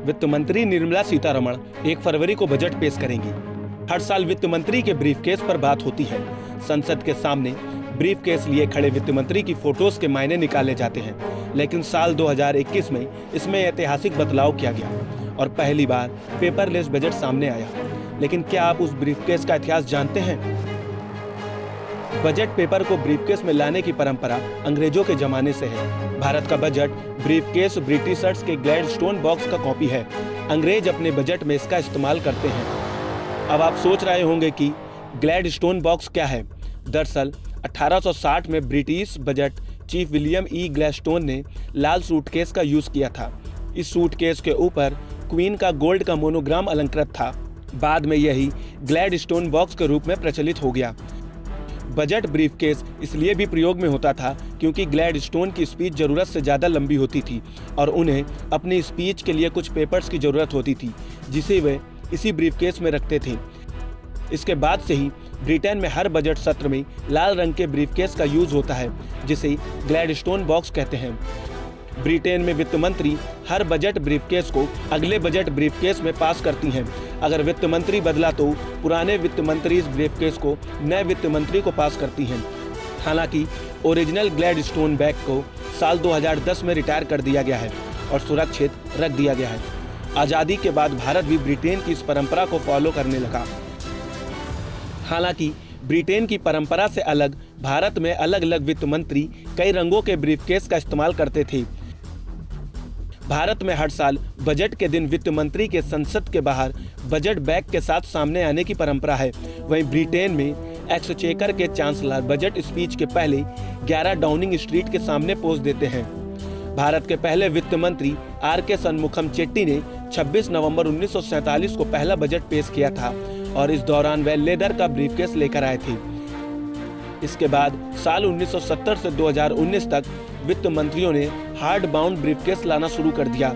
वित्त मंत्री निर्मला सीतारमण 1 फरवरी को बजट पेश करेंगी। हर साल वित्त मंत्री के ब्रीफकेस पर बात होती है। संसद के सामने ब्रीफकेस लिए खड़े वित्त मंत्री की फोटोज के मायने निकाले जाते हैं, लेकिन साल 2021 में इसमें ऐतिहासिक बदलाव किया गया और पहली बार पेपरलेस बजट सामने आया। लेकिन क्या आप उस ब्रीफकेस का इतिहास जानते हैं? बजट पेपर को ब्रीफकेस में लाने की परंपरा अंग्रेजों के जमाने से है। भारत का बजट ब्रीफकेस ब्रिटिशर्स के ग्लैडस्टोन बॉक्स का कॉपी है। अंग्रेज अपने बजट में इसका इस्तेमाल करते हैं। अब आप सोच रहे होंगे कि ग्लैडस्टोन बॉक्स क्या है। दरअसल 1860 में ब्रिटिश बजट चीफ विलियम ई ग्लैडस्टोन ने लाल सूटकेस का यूज किया था। इस सूटकेस के ऊपर क्वीन का गोल्ड का मोनोग्राम अलंकृत था। बाद में यही ग्लैडस्टोन बॉक्स के रूप में प्रचलित हो गया। बजट ब्रीफकेस इसलिए भी प्रयोग में होता था क्योंकि ग्लैडस्टोन की स्पीच जरूरत से ज़्यादा लंबी होती थी और उन्हें अपनी स्पीच के लिए कुछ पेपर्स की ज़रूरत होती थी, जिसे वे इसी ब्रीफकेस में रखते थे। इसके बाद से ही ब्रिटेन में हर बजट सत्र में लाल रंग के ब्रीफकेस का यूज होता है, जिसे ग्लैडस्टोन बॉक्स कहते हैं। ब्रिटेन में वित्त मंत्री हर बजट ब्रीफकेस को अगले बजट ब्रीफकेस में पास करती हैं। अगर वित्त मंत्री बदला तो पुराने वित्त मंत्री इस ब्रीफकेस को नए वित्त मंत्री को पास करती हैं। हालांकि ओरिजिनल ग्लैडस्टोन बैग को साल 2010 में रिटायर कर दिया गया है और सुरक्षित रख दिया गया है। आज़ादी के बाद भारत भी ब्रिटेन की इस परंपरा को फॉलो करने लगा। हालांकि ब्रिटेन की परंपरा से अलग भारत में अलग अलग वित्त मंत्री कई रंगों के ब्रीफकेस का इस्तेमाल करते थे। भारत में हर साल बजट के दिन वित्त मंत्री के संसद के बाहर बजट बैग के साथ सामने आने की परंपरा है। वहीं ब्रिटेन में एक्सचेकर के चांसलर बजट स्पीच के पहले 11 डाउनिंग स्ट्रीट के सामने पोज देते हैं। भारत के पहले वित्त मंत्री आर.के. शनमुखम चेट्टी ने 26 नवंबर 1947 को पहला बजट पेश किया था और इस दौरान वह लेदर का ब्रीफकेस लेकर आए थे। इसके बाद साल 1970 से 2019 तक वित्त मंत्रियों ने हार्ड बाउंड ब्रीफकेस लाना शुरू कर दिया।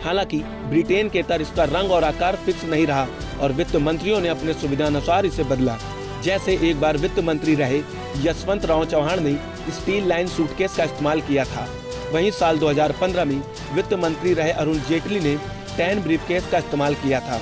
हालांकि ब्रिटेन के तरह इसका रंग और आकार फिक्स नहीं रहा और वित्त मंत्रियों ने अपने सुविधानुसार इसे बदला। जैसे एक बार वित्त मंत्री रहे यशवंतराव चौहान ने स्टील लाइन सूटकेस का इस्तेमाल किया था। वहीं साल 2015 में वित्त मंत्री रहे अरुण जेटली ने टैन ब्रीफकेस का इस्तेमाल किया था।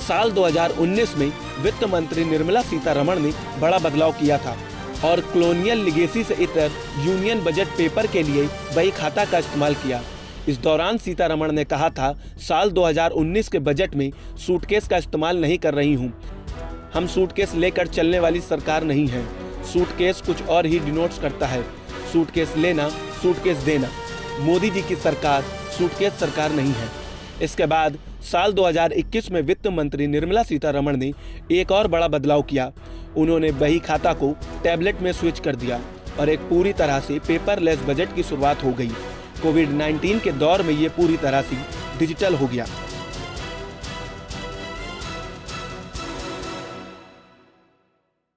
साल 2019 में वित्त मंत्री निर्मला सीतारमण ने बड़ा बदलाव किया था और कॉलोनियल लिगेसी से इतर यूनियन बजट पेपर के लिए बही खाता का इस्तेमाल किया। इस दौरान सीतारमण ने कहा था, साल 2019 के बजट में सूटकेस का इस्तेमाल नहीं कर रही हूँ। हम सूटकेस लेकर चलने वाली सरकार नहीं है। सूटकेस कुछ और ही डिनोट्स करता है। सूटकेस लेना, सूटकेस देना। मोदी जी की सरकार सूटकेस सरकार नहीं है। इसके बाद साल 2021 में वित्त मंत्री निर्मला सीतारमण ने एक और बड़ा बदलाव किया। उन्होंने बही खाता को टैबलेट में स्विच कर दिया और एक पूरी तरह से पेपरलेस बजट की शुरुआत हो गई। कोविड-19 के दौर में ये पूरी तरह से डिजिटल हो गया।